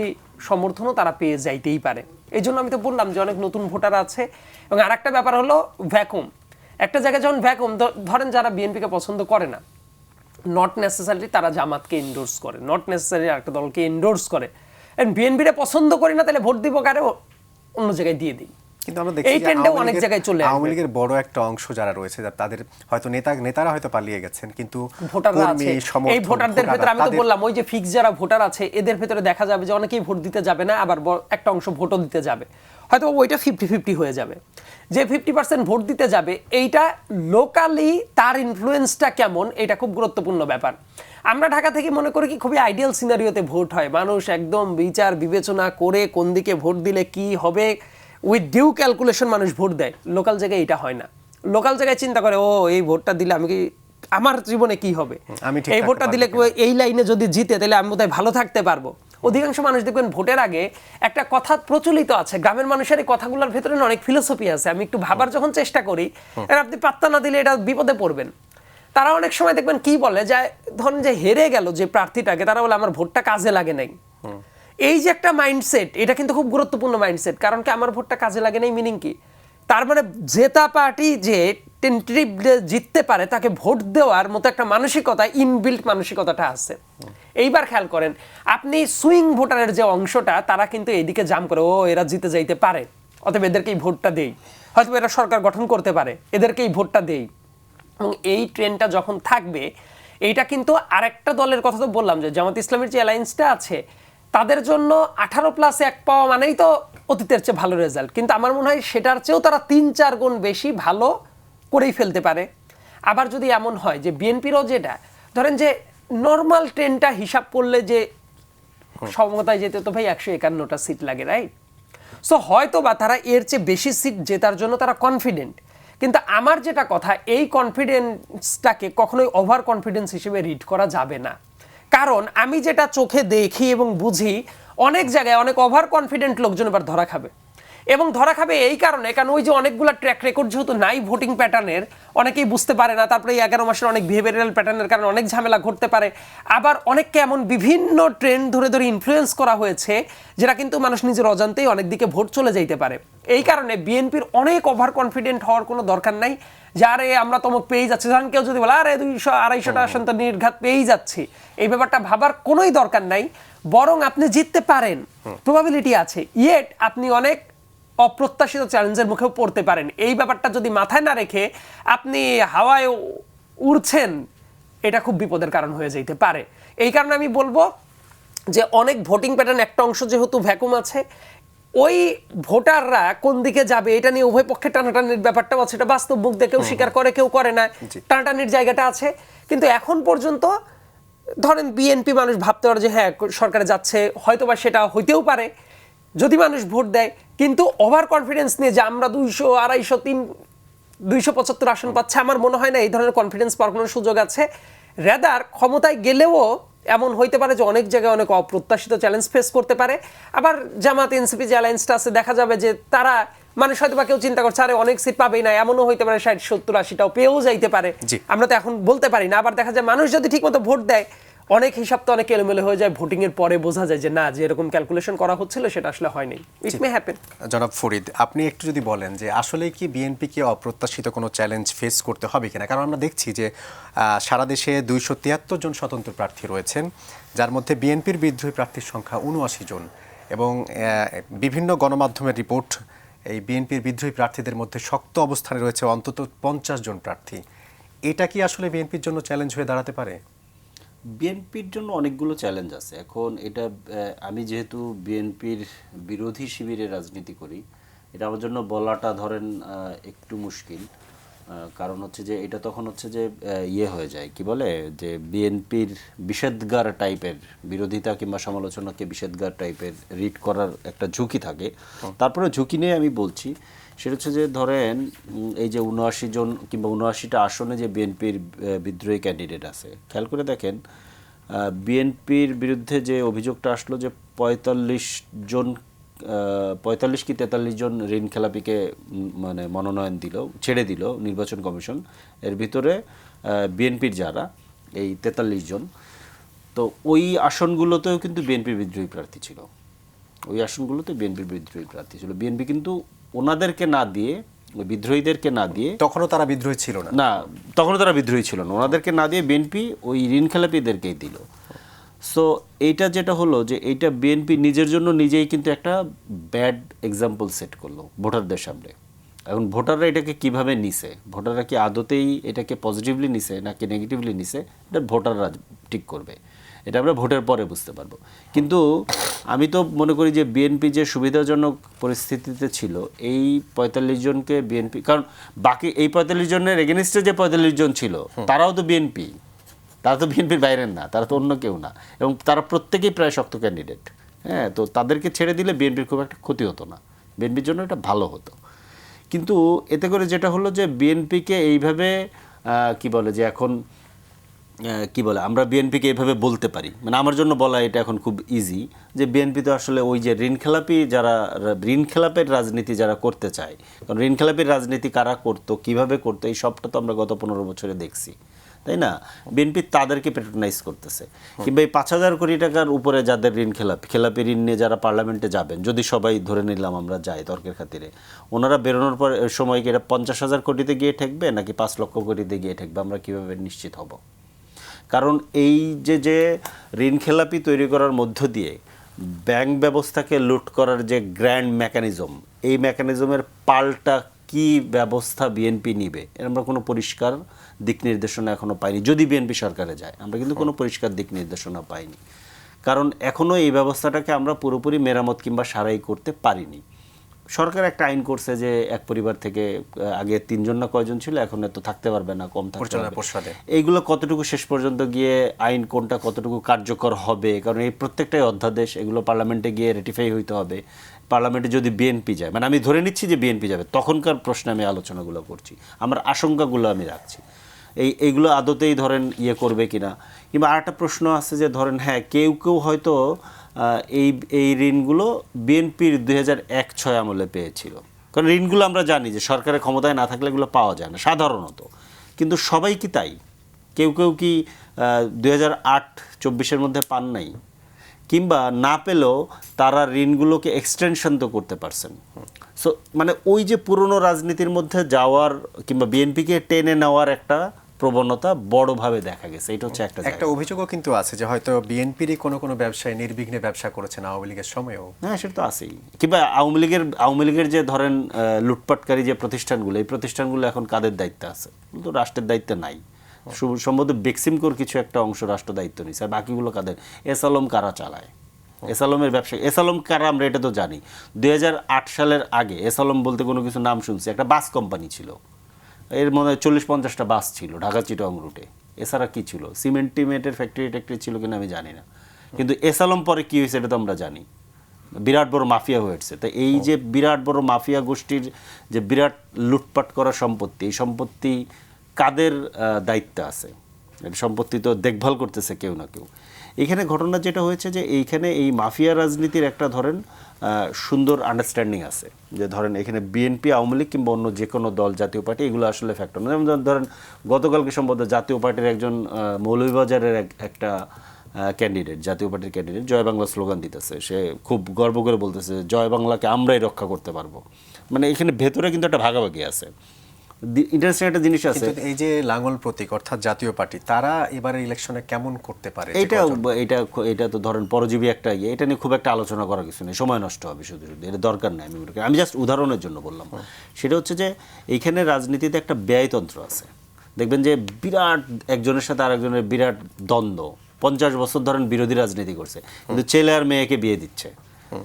সমর্থনও তারা পেয়ে যাইতেই পারে। এই জন্য আমি তো বললাম যে অনেক নতুন ভোটার আছে। এবং আর একটা ব্যাপার হলো ভ্যাকুম, একটা জায়গায় যখন ভ্যাকুম, ধরেন যারা বিএনপিকে পছন্দ করে না, নট নেসেসারি তারা জামাতকে এন্ডোর্স করে, নট নেসেসারি একটা দলকে এন্ডোর্স করে, বিএনপিটা পছন্দ করি না তাহলে ভোট দিব কারে, অন্য জায়গায় দিয়ে দিই। কিন্তু আমরা দেখছি অনেক জায়গায় চলে আসে। আওয়ামী লীগের বড় একটা অংশ যারা রয়েছে তাদের হয়তো নেতারা হয়তো পালিয়ে গেছেন, কিন্তু ভোটাররা আছে। এই ভোটারদের ভিতরে আমি তো বললাম ওই যে ফিক্স যারা ভোটার আছে এদের ভিতরে দেখা যাবে যে অনেকেই ভোট দিতে যাবে না, আবার একটা অংশ ভোটও দিতে যাবে, হয়তো ওইটা 50-50 হয়ে যাবে। যে 50% ভোট দিতে যাবে এইটা লোকালি তার ইনফ্লুয়েন্সটা কেমন, এটা খুব গুরুত্বপূর্ণ ব্যাপার। আমরা ঢাকা থেকে মনে করি কি খুবই আইডিয়াল সিনারিওতে ভোট হয়, মানুষ একদম বিচার বিবেচনা করে কোন দিকে ভোট দিলে কি হবে উইথ ডিউ ক্যালকুলেশন মানুষ ভোট দেয়। লোকাল জায়গায় এটা হয় না। লোকাল জায়গায় চিন্তা করে ও এই ভোটটা দিলে আমি কি আমার জীবনে কি হবে, এই ভোটটা দিলে এই লাইনে যদি জিতে তাহলে আমি বোধহয় ভালো থাকতে পারবো। অধিকাংশ মানুষ দেখবেন ভোটের আগে একটা কথা প্রচলিত আছে, গ্রামের মানুষের এই কথাগুলোর ভেতরে অনেক ফিলোসফি আছে, আমি একটু ভাবার যখন চেষ্টা করি, আপনি পাত্তা না দিলে এটা বিপদে পড়বেন। তারা অনেক সময় দেখবেন কি বলে, যে ধরেন যে হেরে গেল যে প্রার্থীটাকে, তারা বলে আমার ভোটটা কাজে লাগে নাই। এই যে একটা মাইন্ডসেট, এটা কিন্তু খুব গুরুত্বপূর্ণ মাইন্ডসেট। কারণ কি আমার ভোটটা কাজে লাগে নাই মিনিং কি, তার মানে জেতা পার্টি যে টেন্টেটিভলি জিততে পারে তাকে ভোট দেওয়ার মতো একটা মানসিকতা, ইনবিল্ট মানসিকতাটা আছে। এইবার খেয়াল করেন, আপনি সুইং ভোটারের যে অংশটা, তারা কিন্তু এইদিকে জাম করে, ও এরা জিতে যাইতে পারে, অতএব এদেরকেই ভোটটা দেই, হয়তো এরা সরকার গঠন করতে পারে, এদেরকেই ভোটটা দেই। এবং এই ট্রেন্ডটা যখন থাকবে, এইটা কিন্তু আরেকটা দলের কথা তো বললাম যে জামাত ইসলামের যে অ্যালায়েন্সটা আছে, তাদের জন্য 18+1 পাওয়া মানেই তো অতীতের চেয়ে ভালো রেজাল্ট, কিন্তু আমার মনে হয় সেটার চেয়েও তারা 3-4 গুণ বেশি ভালো করেই ফেলতে পারে। আবার যদি এমন হয় যে বিএনপিরও যেটা ধরেন যে নর্মাল ট্রেনটা হিসাব করলে যে সমতায় যেতে তো ভাই 151টা সিট লাগে, রাইট? সো হয়তো বা তারা এর চেয়ে বেশি সিট জেতার জন্য তারা কনফিডেন্ট, কিন্তু আমার যেটা কথা, এই কনফিডেন্সটাকে কখনোই ওভার কনফিডেন্স হিসেবে রিড করা যাবে না। কারণ আমি যেটা চোখে দেখি এবং বুঝি, অনেক জায়গায় অনেক ওভার কনফিডেন্ট লোকজন এবার ধরা খাবে। এবং ধরা খাবে এই কারণে, কারণ ওই যে অনেকগুলো ট্র্যাক রেকর্ড যেহেতু নাই ভোটিং প্যাটার্নের, অনেকেই বুঝতে পারে না। তারপরে এই 11 মাসের অনেক বিহেভিয়ারাল প্যাটার্নের কারণে অনেক ঝামেলা ঘটতে পারে। আবার অনেককে এমন বিভিন্ন ট্রেন্ড ধরে ধরে ইনফ্লুয়েন্স করা হয়েছে, যেটা কিন্তু মানুষ নিজের অজান্তেই অনেক দিকে ভোট চলে যাইতে পারে। এই কারণে বিএনপির অনেক ওভার কনফিডেন্ট হওয়ার কোনো দরকার নাই, যারে আমরা তমক পেয়েই যাচ্ছি। ধরেন কেউ যদি বলে আরে 200-250টা আসন তো নির্ঘাত পেয়েই যাচ্ছি, এই ব্যাপারটা ভাবার কোনোই দরকার নাই। বরং আপনি জিততে পারেন, প্রবাবিলিটি আছে, ইয়েট আপনি অনেক অপ্রত্যাশিত চ্যালেঞ্জের মুখেও পড়তে পারেন। এই ব্যাপারটা যদি মাথায় না রেখে আপনি হাওয়ায় উড়ছেন, এটা খুব বিপদের কারণ হয়ে যেতে পারে। এই কারণে আমি বলবো যে অনেক ভোটিং প্যাটার্ন একটা অংশ যেহেতু ভ্যাকুম আছে, ওই ভোটাররা কোন দিকে যাবে এটা নিয়ে উভয় পক্ষে টানাটানির ব্যাপারটাও আছে। এটা বাস্তব মুখ দিয়ে কেউ স্বীকার করে, কেউ করে না, টানাটানির জায়গাটা আছে। কিন্তু এখন পর্যন্ত ধরেন বিএনপি মানুষ ভাবতে পারে যে হ্যাঁ সরকারে যাচ্ছে, হয়তো বা সেটা হইতেও পারে যদি মানুষ ভোট দেয়। কিন্তু ওভার কনফিডেন্স নিয়ে যে আমরা 200, 250, 275 আসন পাচ্ছে, আমার মনে হয় না এই ধরনের কনফিডেন্স পাওয়ার কোনো সুযোগ আছে। রেদার ক্ষমতায় গেলেও এমন হইতে পারে যে অনেক জায়গায় অনেক অপ্রত্যাশিত চ্যালেঞ্জ ফেস করতে পারে। আবার জামাত এনসিপি যে অ্যালায়েন্সটা আছে, দেখা যাবে যে তারা মানুষ হয়তো বা কেউ চিন্তা করছে আরে অনেক সিট পাবেই না, এমনও হইতে পারে 60, 70, 80টাও পেয়েও যাইতে পারে। আমরা তো এখন বলতে পারি না। আবার দেখা যায় মানুষ যদি ঠিকমতো ভোট দেয়, অনেক হিসাব তো অনেক এলোমেলো হয়ে যায়, ভোটিং এর পরে বোঝা যায় যে না, যে এরকম ক্যালকুলেশন করা হচ্ছিল সেটা আসলে হয়নি। ইট মে হ্যাপেন। জনাব ফরিদ, আপনি একটু যদি বলেন যে আসলে কি বিএনপিকে অপ্রত্যাশিত কোনো চ্যালেঞ্জ ফেস করতে হবে কিনা? কারণ আমরা দেখছি যে সারা দেশে 273 জন স্বতন্ত্র প্রার্থী রয়েছেন, যার মধ্যে বিএনপির বিদ্রোহী প্রার্থীর সংখ্যা 79 জন, এবং বিভিন্ন গণমাধ্যমের রিপোর্ট এই বিএনপির বিদ্রোহী প্রার্থীদের মধ্যে শক্ত অবস্থানে রয়েছে অন্তত 50 জন প্রার্থী। এটা কি আসলে বিএনপির জন্য চ্যালেঞ্জ হয়ে দাঁড়াতে পারে? বিএনপির জন্য অনেকগুলো চ্যালেঞ্জ আছে। এখন এটা আমি যেহেতু বিএনপির বিরোধী শিবিরে রাজনীতি করি, এটা আমার জন্য বলাটা ধরেন একটু মুশকিল। কারণ হচ্ছে যে এটা তখন হচ্ছে যে ইয়ে হয়ে যায়, কি বলে যে বিএনপির বিষেধগার টাইপের বিরোধিতা কিংবা সমালোচনাকে বিষেধগার টাইপের রিড করার একটা ঝুঁকি থাকে। তারপরে ঝুঁকি নিয়ে আমি বলছি, সেটা হচ্ছে যে ধরেন এই যে 79 জন কিংবা 79টা আসনে যে বিএনপির বিদ্রোহী ক্যান্ডিডেট আছে, খেয়াল করে দেখেন বিএনপির বিরুদ্ধে যে অভিযোগটা আসলো যে 45 কি 43 জন ঋণ খেলাপিকে মানে মনোনয়ন দিল, ছেড়ে দিল নির্বাচন কমিশন। এর ভিতরে বিএনপির যারা এই 43 জন, তো ওই আসনগুলোতেও কিন্তু বিএনপির বিদ্রোহী প্রার্থী ছিল। ওই আসনগুলোতে বিএনপির বিদ্রোহী প্রার্থী ছিল। বিএনপি কিন্তু ওনাদেরকে না দিয়ে, ওই বিদ্রোহীদেরকে না দিয়ে, তখনও তারা বিদ্রোহী ছিল না, না তখনও তারা বিদ্রোহী ছিল না, ওনাদেরকে না দিয়ে বিএনপি ওই ঋণ খেলাপিদেরকেই দিল। সো এইটা যেটা হলো যে এইটা বিএনপি নিজের জন্য নিজেই কিন্তু একটা ব্যাড এক্সাম্পল সেট করলো ভোটারদের সামনে। এখন ভোটাররা এটাকে কিভাবে নিছে, ভোটাররা কি আদতেই এটাকে পজিটিভলি নিছে নাকি নেগেটিভলি নিছে, এটা ভোটাররা ঠিক করবে। এটা আমরা ভোটের পরে বুঝতে পারবো। কিন্তু আমি তো মনে করি যে বিএনপি যে সুবিধাজনক পরিস্থিতিতে ছিল, এই 45 জনকে বিএনপি, কারণ বাকি এই 45 জনের এগেনিস্টে যে 45 জন ছিল তারাও তো বিএনপি, তারা তো বিএনপির বাইরের না, তারা তো অন্য কেউ না, এবং তারা প্রত্যেকেই প্রায় শক্ত ক্যান্ডিডেট। হ্যাঁ, তো তাদেরকে ছেড়ে দিলে বিএনপির খুব একটা ক্ষতি হতো না, বিএনপির জন্য এটা ভালো হতো। কিন্তু এতে করে যেটা হলো যে বিএনপিকে এইভাবে কি বলে যে এখন কি বলে আমরা বিএনপিকে এইভাবে বলতে পারি, মানে আমার জন্য বলা এটা এখন খুব ইজি যে বিএনপি তো আসলে ওই যে ঋণ খেলাপি যারা ঋণ খেলাপের রাজনীতি যারা করতে চায়, কারণ ঋণ খেলাপির রাজনীতি কারা করতো, কিভাবে করতো, এই সবটা তো আমরা গত 15 বছরে দেখছি তাই না? বিএনপি তাদেরকে প্যাট্রোনাইজ করতেছে। কিংবা এই 5,000 কোটি টাকার উপরে যাদের ঋণ খেলাপি ঋণ নিয়ে যারা পার্লামেন্টে যাবেন, যদি সবাই ধরে নিলাম আমরা যাই তর্কের খাতিরে, ওনারা বেরোনোর পর সময় কি এটা 50,000 কোটিতে গিয়ে ঠেকবে নাকি 5 লক্ষ কোটিতে গিয়ে ঠেকবে, আমরা কিভাবে নিশ্চিত হব? কারণ এই যে ঋণ খেলাপি তৈরি করার মধ্য দিয়ে ব্যাংক ব্যবস্থাকে লুট করার যে গ্র্যান্ড মেকানিজম, এই মেকানিজমের পাল্টা কি ব্যবস্থা বিএনপি নিবে, এর আমরা কোনো পরিষ্কার দিক নির্দেশনা এখনো পাইনি। যদি বিএনপি সরকারে যায়, আমরা কিন্তু কোনো পরিষ্কার দিক নির্দেশনা পাইনি, কারণ এখনো এই ব্যবস্থাটাকে আমরা পুরোপুরি মেরামত কিংবা সারাই করতে পারিনি। সরকার একটা আইন করছে যে এক পরিবার থেকে আগে 3 জন না কয়জন ছিল, এখন এত থাকতে পারবে না, কম থাকতে পারবে। এইগুলো কতটুকু শেষ পর্যন্ত গিয়ে আইন কোনটা কতটুকু কার্যকর হবে, কারণ এই প্রত্যেকটাই অধ্যাদেশ, এগুলো পার্লামেন্টে গিয়ে রেটিফাই হইতে হবে। পার্লামেন্টে যদি বিএনপি যায়, মানে আমি ধরে নিচ্ছি যে বিএনপি যাবে, তখনকার প্রশ্নে আমি আলোচনাগুলো করছি, আমার আশঙ্কাগুলো আমি রাখছি। এইগুলো আদতেই ধরেন ইয়ে করবে কিনা। কিংবা আরেকটা প্রশ্ন আছে যে ধরেন হ্যাঁ কেউ হয়তো এই ঋণগুলো বিএনপির 2001-06 আমলে পেয়েছিল, কারণ ঋণগুলো আমরা জানি যে সরকারের ক্ষমতায় না থাকলে এগুলো পাওয়া যায় না সাধারণত। কিন্তু সবাই কি তাই? কেউ কি 2008-24-এর মধ্যে পান নাই? কিংবা না পেলেও তারা ঋণগুলোকে এক্সটেনশন তো করতে পারছেন। সো মানে ওই যে পুরনো রাজনীতির মধ্যে যাওয়ার কিংবা বিএনপিকে টেনে নেওয়ার একটা প্রবণতা বড়ভাবে দেখা গেছে। এটা হচ্ছে একটা অভিযোগও কিন্তু আছে যে হয়তো বিএনপিরই কোনো ব্যবসায়ী নির্বিঘ্নে ব্যবসা করেছেন আওয়ামী লীগের সময়েও। হ্যাঁ, সেটা তো আছেই। কিংবা আওয়ামী লীগের যে ধরেন লুটপাটকারী যে প্রতিষ্ঠানগুলো, এই প্রতিষ্ঠানগুলো এখন কাদের দায়িত্বে আছে? কিন্তু রাষ্ট্রের দায়িত্বে নাই। সম্ভবত বেক্সিমকোর কিছু একটা অংশ রাষ্ট্র দায়িত্ব নিচ্ছে, আর বাকিগুলো কাদের? এস আলম কারা চালায়? এস আলমের ব্যবসা, এস আলম কারা আমরা এটা তো জানি। 2008 সালের আগে এস আলম বলতে কোনো কিছু নাম শুনছি, একটা বাস কোম্পানি ছিল, এর মনে হয় 40-50টা বাস ছিল ঢাকা চিটাগং রুটে। এছাড়া কি ছিল? সিমেন্টের ফ্যাক্টরি ছিল কিনা আমি জানি না, কিন্তু এস আলম পরে কি হয়েছে এটা তো আমরা জানি। বিরাট বড় মাফিয়া হয়েছে। তো এই যে বিরাট বড় মাফিয়া গোষ্ঠীর যে বিরাট লুটপাট করা সম্পত্তি, এই সম্পত্তি কাদের দায়িত্ব আছে? সম্পত্তি তো দেখভাল করতেছে কেউ না কেউ। এখানে ঘটনা যেটা হয়েছে যে এইখানে এই মাফিয়া রাজনীতির একটা ধরেন সুন্দর আন্ডারস্ট্যান্ডিং আছে, যে ধরেন এখানে বিএনপি, আওয়ামী লীগ কিংবা অন্য যে কোনো দল, জাতীয় পার্টি, এগুলো আসলে ফ্যাক্টর না। যেমন ধরেন গতকালকে সম্ভবত জাতীয় পার্টির একজন মৌলভীবাজারের একটা ক্যান্ডিডেট, জাতীয় পার্টির ক্যান্ডিডেট, জয় বাংলা স্লোগান দিতেছে, সে খুব গর্ব করে বলতেছে জয় বাংলাকে আমরাই রক্ষা করতে পারবো। মানে এখানে ভেতরে কিন্তু একটা ভাগাভাগি আছে। ইন্টারেস্টিং একটা জিনিস আছে, এই যে লাঙ্গল প্রতীক অর্থাৎ জাতীয় পার্টি, তারা এবারে ইলেকশনে কেমন করতে পারে? এটা তো ধরেন পরজীবী একটা ইয়ে, এটা নিয়ে খুব একটা আলোচনা করার কিছু নেই, সময় নষ্ট হবে শুধু, এটা দরকার নেই। আমি জাস্ট উদাহরণের জন্য বললাম। সেটা হচ্ছে যে এইখানে রাজনীতিতে একটা ব্যয়তন্ত্র আছে। দেখবেন যে বিরাট একজনের সাথে আরেকজনের বিরাট দ্বন্দ্ব, 50 বছর ধরেন বিরোধী রাজনীতি করছে, কিন্তু ছেলে আর মেয়েকে বিয়ে দিচ্ছে।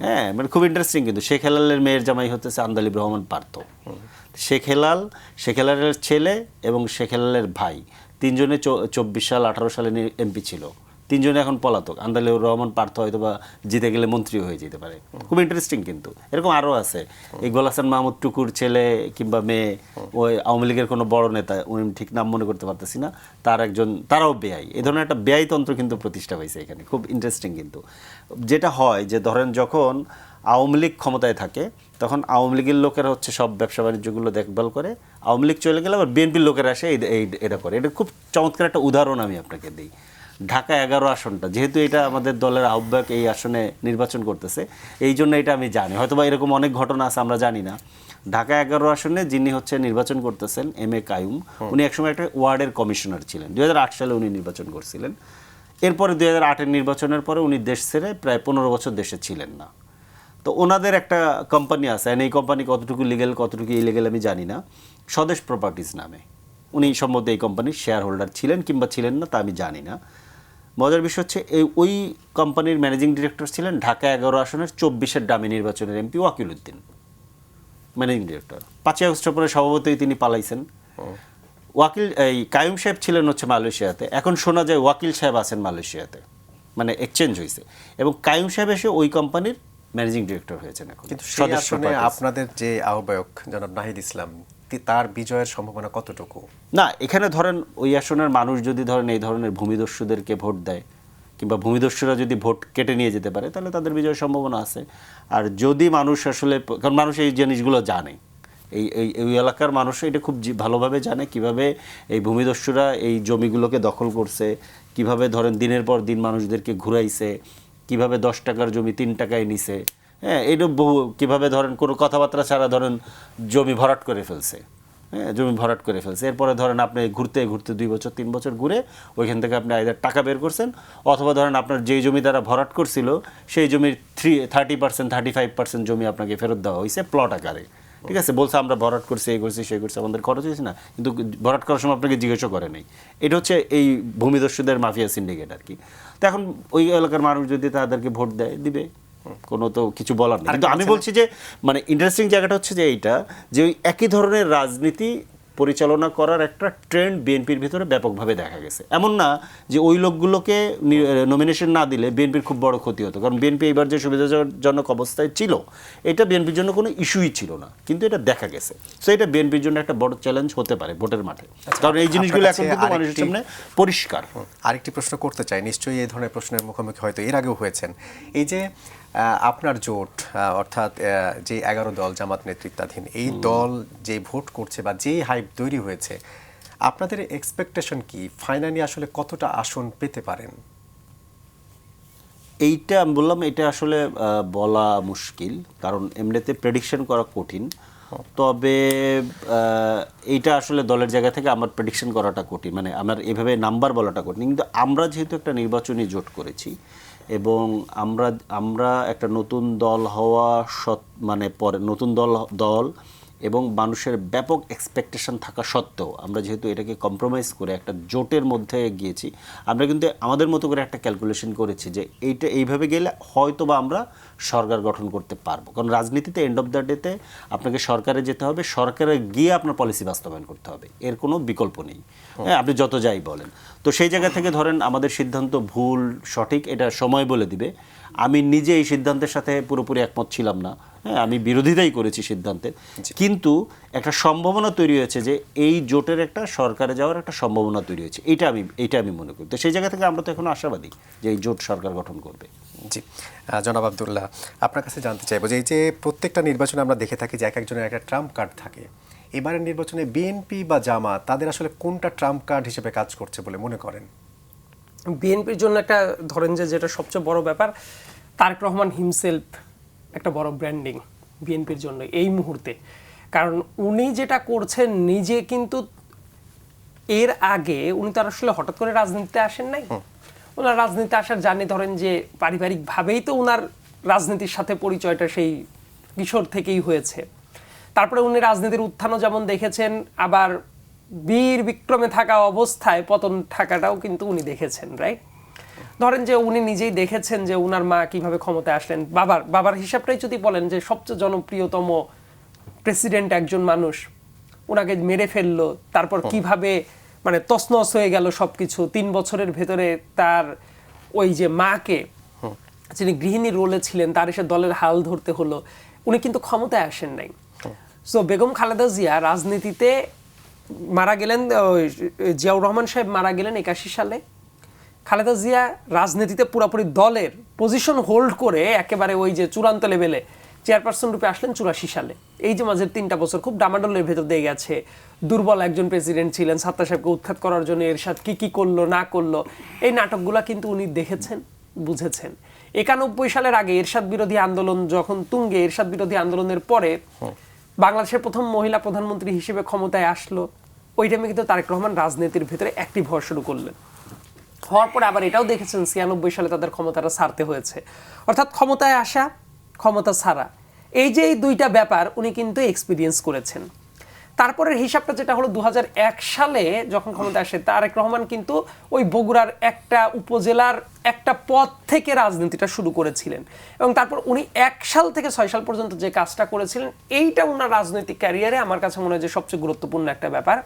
হ্যাঁ, মানে খুব ইন্টারেস্টিং। কিন্তু শেখ হেলালের মেয়ের জামাই হতেছে আন্দালিব রহমান পার্থ। শেখ হেলালের ছেলে এবং শেখ হেলালের ভাই, 3 জনে 24 সাল 18 সালে এমপি ছিল, 3 জনে এখন পলাতক। আন্দালিব রহমান পার্থ হয়তো বা জিতে গেলে মন্ত্রী হয়ে যেতে পারে। খুব ইন্টারেস্টিং। কিন্তু এরকম আরও আছে। ইকবাল হাসান মাহমুদ টুকুর ছেলে কিংবা মেয়ে, ওই আওয়ামী লীগের কোনো বড় নেতা, উনি ঠিক নাম মনে করতে পারতেছি না, তারাও বেআই। এই ধরনের একটা ব্যয়তন্ত্র কিন্তু প্রতিষ্ঠা পাইছে এখানে। খুব ইন্টারেস্টিং। কিন্তু যেটা হয় যে ধরেন যখন আওয়ামী লীগ ক্ষমতায় থাকে, তখন আওয়ামী লীগের লোকেরা হচ্ছে সব ব্যবসা বাণিজ্যগুলো দেখভাল করে, আওয়ামী লীগ চলে গেলে আবার বিএনপির লোকেরা আসে এটা করে। এটা খুব চমৎকার একটা উদাহরণ আমি আপনাকে দিই। ঢাকা 11 আসনটা, যেহেতু এটা আমাদের দলের আহ্বায়ক এই আসনে নির্বাচন করতেছে, এই জন্য এটা আমি জানি। হয়তো বা এরকম অনেক ঘটনা আছে আমরা জানি না। ঢাকা 11 আসনে যিনি হচ্ছে নির্বাচন করতেছেন, M.A. কাইয়ুম, উনি একসময় একটা ওয়ার্ডের কমিশনার ছিলেন। 2008 সালে উনি নির্বাচন করছিলেন। এরপরে 2008-এর নির্বাচনের পরে উনি দেশ ছেড়ে প্রায় 15 বছর দেশে ছিলেন না। তো ওনাদের একটা কোম্পানি আছে, এই কোম্পানি কতটুকু লিগেল কতটুকু ইলিগেল আমি জানি না, স্বদেশ প্রপার্টিজ নামে। উনি সম্ভবত এই কোম্পানির শেয়ার হোল্ডার ছিলেন কিংবা ছিলেন না, তা আমি জানি না। মজার বিষয় হচ্ছে ওই কোম্পানির ম্যানেজিং ডিরেক্টর ছিলেন ঢাকা 11 আসনের 24-এর ডামি নির্বাচনের এমপি ওয়াকিল উদ্দিন, ম্যানেজিং ডিরেক্টর। 5 আগস্টের পরে স্বভাবতই তিনি পালাইছেন। কাইয়ুম সাহেব ছিলেন হচ্ছে মালয়েশিয়াতে, এখন শোনা যায় ওয়াকিল সাহেব আছেন মালয়েশিয়াতে, মানে এক্সচেঞ্জ হয়েছে। এবং কাইয়ুম সাহেব এসে ওই কোম্পানির ম্যানেজিং ডিরেক্টর হয়েছেন এখন। কিন্তু সেই আসনে আপনাদের যে আহ্বায়ক জনাব নাহিদ ইসলাম, তার বিজয়ের সম্ভাবনা কতটুকু? না, এখানে ধরেন ওই আসনের মানুষ যদি ধরেন এই ধরনের ভূমিদস্যুদেরকে ভোট দেয় কিংবা ভূমিদস্যুরা যদি ভোট কেটে নিয়ে যেতে পারে, তাহলে তাদের বিজয়ের সম্ভাবনা আছে। আর যদি মানুষ আসলে, কারণ মানুষ এই জিনিসগুলো জানে, এই এলাকার মানুষ এটা খুব ভালোভাবে জানে কিভাবে এই ভূমিদস্যুরা এই জমিগুলোকে দখল করছে, কিভাবে ধরেন দিনের পর দিন মানুষদেরকে ঘুরাইছে, কিভাবে 10 টাকার জমি 3 টাকায় নিছে। হ্যাঁ, এইটা বহু কীভাবে ধরেন কোনো কথাবার্তা ছাড়া ধরেন জমি ভরাট করে ফেলছে। হ্যাঁ, জমি ভরাট করে ফেলছে। এরপরে ধরেন আপনি ঘুরতে ঘুরতে 2 বছর 3 বছর ঘুরে ওইখান থেকে আপনি আইদার টাকা বের করছেন, অথবা ধরেন আপনার যেই জমি দ্বারা ভরাট করছিল সেই জমির 30% 35% জমি আপনাকে ফেরত দেওয়া হয়েছে প্লট আকারে। ঠিক আছে, বলছে আমরা ভরাট করছি, এই করছি সেই করছি, আমাদের খরচ হয়েছে না, কিন্তু ভরাট করার সময় আপনাকে জিজ্ঞাসা করে নেই। এটা হচ্ছে এই ভূমিদস্যুদের মাফিয়া সিন্ডিকেট আর কি। তো এখন ওই এলাকার মানুষ যদি তাদেরকে ভোট দেয়, দিবে, কোনো তো কিছু বলার নেই। কিন্তু আমি বলছি যে মানে ইন্টারেস্টিং জায়গাটা হচ্ছে যে এইটা, যে ওই একই ধরনের রাজনীতি পরিচালনা করার একটা ট্রেন্ড বিএনপির ভিতরে ব্যাপকভাবে দেখা গেছে। এমন না যে ওই লোকগুলোকে নমিনেশন না দিলে বিএনপির খুব বড় ক্ষতি হতো, কারণ বিএনপি এবার যে সুবিধাজনক অবস্থায় ছিল এটা বিএনপির জন্য কোনো ইস্যুই ছিল না, কিন্তু এটা দেখা গেছে। সো এটা বিএনপির জন্য একটা বড় চ্যালেঞ্জ হতে পারে ভোটের মাঠে, কারণ এই জিনিসগুলো এখন কিন্তু মানুষের সামনে পরিষ্কার। আরেকটি প্রশ্ন করতে চাই, নিশ্চয়ই এই ধরনের প্রশ্নের মুখোমুখি হয়তো এর আগেও হয়েছেন। এই যে আপনার জোট অর্থাৎ যে 11 দল জামাত নেতৃত্বাধীন এই দল যে ভোট করছে বা যেই হাইপ তৈরি হয়েছে, আপনাদের এক্সপেকটেশন কি? ফাইনালি আসলে কতটা আসন পেতে পারেন? এইটা আমি বললাম, এটা আসলে বলা মুশকিল, কারণ এমনিতে প্রেডিকশন করা কঠিন। তবে এইটা আসলে দলের জায়গা থেকে আমার প্রেডিকশন করাটা কঠিন, মানে আমার এভাবে নাম্বার বলাটা কঠিন। কিন্তু আমরা যেহেতু একটা নির্বাচনী জোট করেছি এবং আমরা একটা নতুন দল হওয়া মানে পরে নতুন দল এবং মানুষের ব্যাপক এক্সপেকটেশন থাকা সত্ত্বেও আমরা যেহেতু এটাকে কম্প্রোমাইজ করে একটা জোটের মধ্যে গিয়েছি, আমরা কিন্তু আমাদের মতো করে একটা ক্যালকুলেশন করেছি যে এইভাবে গেলে হয়তো বা আমরা সরকার গঠন করতে পারবো। কারণ রাজনীতিতে এন্ড অফ দ্য ডেতে আপনাকে সরকারে যেতে হবে, সরকারে গিয়ে আপনার পলিসি বাস্তবায়ন করতে হবে, এর কোনো বিকল্প নেই। হ্যাঁ, আপনি যত যাই বলেন। তো সেই জায়গা থেকে ধরেন আমাদের সিদ্ধান্ত ভুল সঠিক এটা সময় বলে দিবে। আমি নিজে এই সিদ্ধান্তের সাথে পুরোপুরি একমত ছিলাম না, হ্যাঁ, আমি বিরোধিতাই করেছি সিদ্ধান্তের, কিন্তু একটা সম্ভাবনা তৈরি হয়েছে যে এই জোটের একটা সরকারে যাওয়ার একটা সম্ভাবনা তৈরি হয়েছে, এইটা আমি মনে করি। তো সেই জায়গা থেকে আমরা তো এখন আশাবাদী যে এই জোট সরকার গঠন করবে। জি, জনাব আব্দুল্লাহ, আপনার কাছে জানতে চাইবো যে এই যে প্রত্যেকটা নির্বাচনে আমরা দেখে থাকি যে এক একজনের একটা ট্রাম্প কার্ড থাকে, এবারের নির্বাচনে বিএনপি বা জামাত তাদের আসলে কোনটা ট্রাম্প কার্ড হিসেবে কাজ করছে বলে মনে করেন? বিএনপির জন্য একটা ধরেন যে যেটা সবচেয়ে বড় ব্যাপার, তারেক রহমান হিমসেলফ একটা বড় ব্র্যান্ডিং বিএনপির জন্য এই মুহূর্তে। কারণ উনি যেটা করছেন নিজে, কিন্তু এর আগে উনি তো আসলে হঠাৎ করে রাজনীতিতে আসেন নাই। ওনার রাজনীতিতে আসার জানি ধরেন যে পারিবারিকভাবেই তো ওনার রাজনীতির সাথে পরিচয়টা সেই কিশোর থেকেই হয়েছে। তারপরে উনি রাজনীতির উত্থানও যেমন দেখেছেন, আবার বীর বিক্রমে থাকা অবস্থায় পতন থাকাটাও কিন্তু উনি দেখেছেন, রাইট? ধরেন যে উনি নিজেই দেখেছেন যে উনার মা কিভাবে ক্ষমতায় আসলেন। বাবার হিসাবটাই যদি বলেন যে সবচেয়ে জনপ্রিয়তম প্রেসিডেন্ট একজন মানুষ, ওনাকে মেরে ফেললো, তারপর কিভাবে মানে তছনছ হয়ে গেল সবকিছু। 3 বছরের ভেতরে তার ওই যে মাকে, যিনি গৃহিণী রোলে ছিলেন, তার এসে দলের হাল ধরতে হলো। উনি কিন্তু ক্ষমতায় আসেন নাই। সো বেগম খালেদা জিয়া রাজনীতিতে মারা গেলেন, জিয়াউর রহমান সাহেব মারা গেলেন 81 সালে। খালেদা জিয়া রাজনীতিতে পুরোপুরি দলের পজিশন হোল্ড করে একেবারে ওই যে চূড়ান্ত লেভেলে চেয়ারপারসন রূপে আসলেন 84 সালে। এই যে মাঝের 3টা বছর খুব ডামাডোলের ভেতর দিয়ে গেছে। দুর্বল একজন প্রেসিডেন্ট ছিলেন, সাত্তার সাহেবকে উৎখাত করার জন্য এরশাদ কি করলো না করলো, এই নাটকগুলা কিন্তু উনি দেখেছেন, বুঝেছেন। 91 সালের আগে এরশাদ বিরোধী আন্দোলন যখন তুঙ্গে, এরশাদ বিরোধী আন্দোলনের পরে বাংলাদেশের প্রথম মহিলা প্রধানমন্ত্রী হিসেবে ক্ষমতায় আসলো। ওই টাইমে কিন্তু তারেক রহমান রাজনীতির ভেতরে অ্যাক্টিভ হওয়া শুরু করলেন। হওয়ার পরে আবার এটাও দেখেছেন 96 সালে তাদের ক্ষমতাটা ছাড়তে হয়েছে। অর্থাৎ ক্ষমতায় আসা, ক্ষমতা ছাড়া, এই যে এই দুইটা ব্যাপার উনি কিন্তু এক্সপিরিয়েন্স করেছেন। তারপরের হিসাবটা যেটা হলো 2001 সালে যখন ক্ষমতা আসে, তারেক রহমান কিন্তু ওই বগুড়ার একটা উপজেলার একটা পদ থেকে রাজনীতিটা শুরু করেছিলেন, এবং তারপর উনি 1 সাল থেকে 6 সাল পর্যন্ত যে কাজটা করেছিলেন, এইটা ওনার রাজনৈতিক ক্যারিয়ারে আমার কাছে মনে হয় যে সবচেয়ে গুরুত্বপূর্ণ একটা ব্যাপার।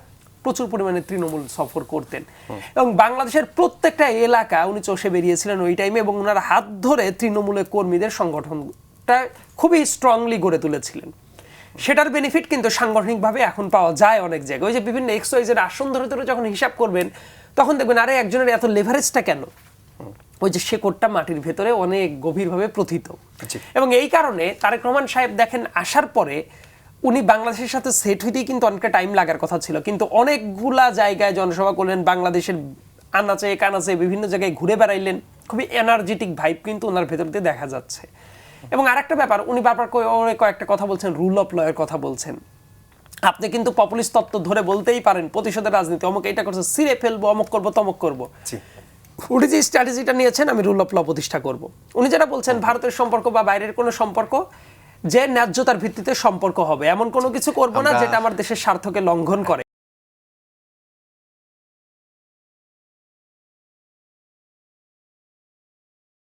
প্রচুর পরিমাণে তৃণমূল সফর করতেন এবং বাংলাদেশের প্রত্যেকটা এলাকা উনি চষে বেরিয়েছিলেন ওই টাইমে, এবং ওনার হাত ধরে তৃণমূলের কর্মীদের সংগঠনটা খুবই স্ট্রংলি গড়ে তুলেছিলেন। সেটার বেনিফিট কিন্তু সাংগঠনিকভাবে এখন পাওয়া যায় অনেক জায়গায়। ওই যে বিভিন্ন এক্সওয়াইজের আসন ধরে ধরে যখন হিসাব করবেন, তখন দেখবেন আরে একজনের এত লেভারেজটা কেন? ওই যে শেকড়টা মাটির ভেতরে অনেক গভীরভাবে প্রথিত। এবং এই কারণে তারেক রহমান সাহেব দেখেন আসার পরে উনি বাংলাদেশের সাথে সেট হইতেই কিন্তু অনেকটা টাইম লাগার কথা ছিল, কিন্তু অনেকগুলা জায়গায় জনসভা করলেন, বাংলাদেশের আনাচে কানাচে বিভিন্ন জায়গায় ঘুরে বেড়াইলেন, খুবই এনার্জেটিক ভাইব কিন্তু ওনার ভেতর দিয়ে দেখা যাচ্ছে। এবং আরেকটা ব্যাপার, উনি বারবার কয়েকটা কথা বলছেন, রুল অফ ল এর কথা বলছেন। আপনি কিন্তু পপুলিস্ট তত্ত্ব ধরে বলতেই পারেন প্রতিশোধের রাজনীতি, অমুক এটা করছে, সিরে ফেলবো, অমুক করবো, তমুক করবো। উনি যে স্ট্র্যাটেজিটা নিয়েছেন, আমি রুল অফ ল প্রতিষ্ঠা করব। উনি যেটা বলছেন ভারতের সম্পর্ক বা বাইরের কোনো সম্পর্ক যে ন্যায্যতার ভিত্তিতে সম্পর্ক হবে, এমন কোনো কিছু করব না যেটা আমার দেশের স্বার্থকে লঙ্ঘন করে।